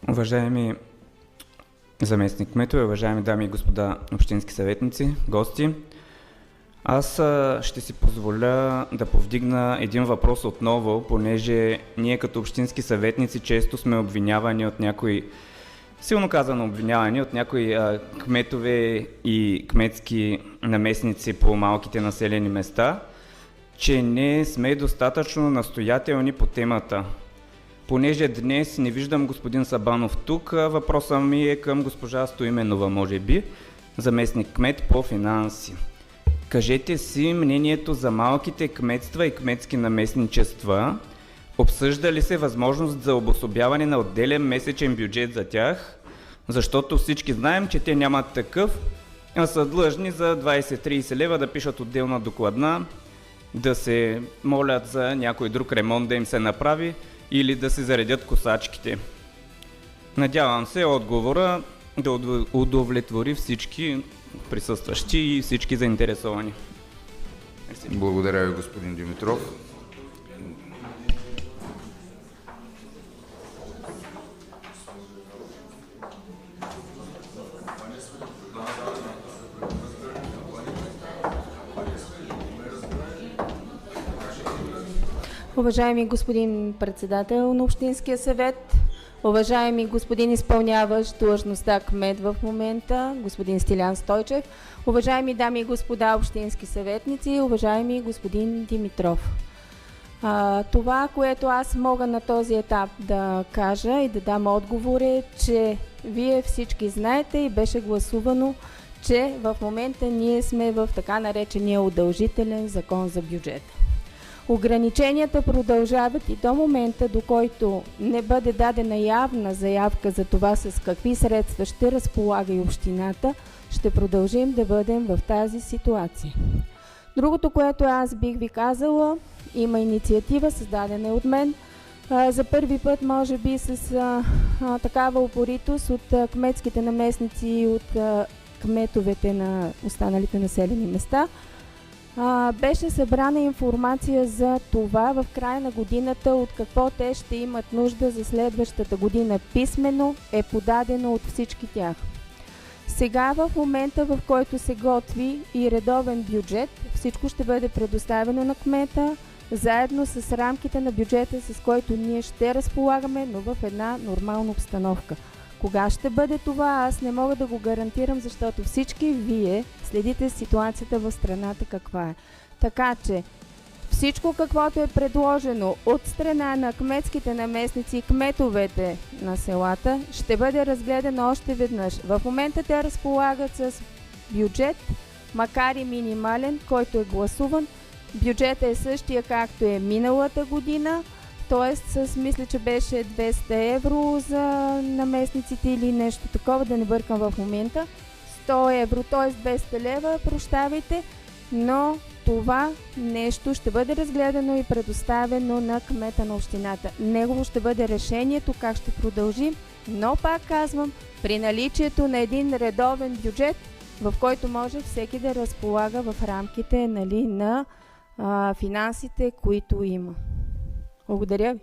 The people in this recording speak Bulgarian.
Уважаеми заместник-кметове, уважаеми дами и господа общински съветници, гости, аз ще си позволя да повдигна един въпрос отново, понеже ние като общински съветници често сме обвинявани от някои, силно казано обвинявани от някои кметове и кметски наместници по малките населени места, че не сме достатъчно настоятелни по темата. Понеже днес не виждам господин Сабанов тук, въпросът ми е към госпожа Стоименова, може би, заместник-кмет по финанси. Кажете си мнението за малките кметства и кметски наместничества. Обсъжда ли се възможност за обособяване на отделен месечен бюджет за тях? Защото всички знаем, че те нямат такъв, а са длъжни за 20-30 лева да пишат отделна докладна, да се молят за някой друг ремонт да им се направи или да се заредят косачките. Надявам се отговора да удовлетвори всички присъстващи и всички заинтересовани. Благодаря ви, господин Димитров. Уважаеми господин председател на Общинския съвет, уважаеми господин изпълняващ длъжността кмет в момента, господин Стилян Стойчев, уважаеми дами и господа общински съветници, уважаеми господин Димитров. Това, което аз мога на този етап да кажа и да дам отговор е, че вие всички знаете и беше гласувано, че в момента ние сме в така наречения удължителен закон за бюджета. Ограниченията продължават и до момента, до който не бъде дадена явна заявка за това с какви средства ще разполага и общината, ще продължим да бъдем в тази ситуация. Другото, което аз бих ви казала, има инициатива, създадена от мен. За първи път, може би с такава упоритост от кметските наместници и от кметовете на останалите населени места, беше събрана информация за това в края на годината от какво те ще имат нужда за следващата година. Писмено е подадено от всички тях. Сега в момента, в който се готви и редовен бюджет, всичко ще бъде предоставено на кмета, заедно с рамките на бюджета, с който ние ще разполагаме, но в една нормална обстановка. Кога ще бъде това, аз не мога да го гарантирам, защото всички вие следите ситуацията в страната каква е. Така че всичко, каквото е предложено от страна на кметските наместници и кметовете на селата, ще бъде разгледано още веднъж. В момента те разполагат с бюджет, макар и минимален, който е гласуван. Бюджетът е същия, както е миналата година. Т.е. мисля, че беше 200 евро за наместниците или нещо такова, да не бъркам в момента. 100 евро, т.е. 200 лева, прощавайте, но това нещо ще бъде разгледано и предоставено на кмета на общината. Негово ще бъде решението как ще продължим, но пак казвам, при наличието на един редовен бюджет, в който може всеки да разполага в рамките, нали, на финансите, които има. Благодаря ви.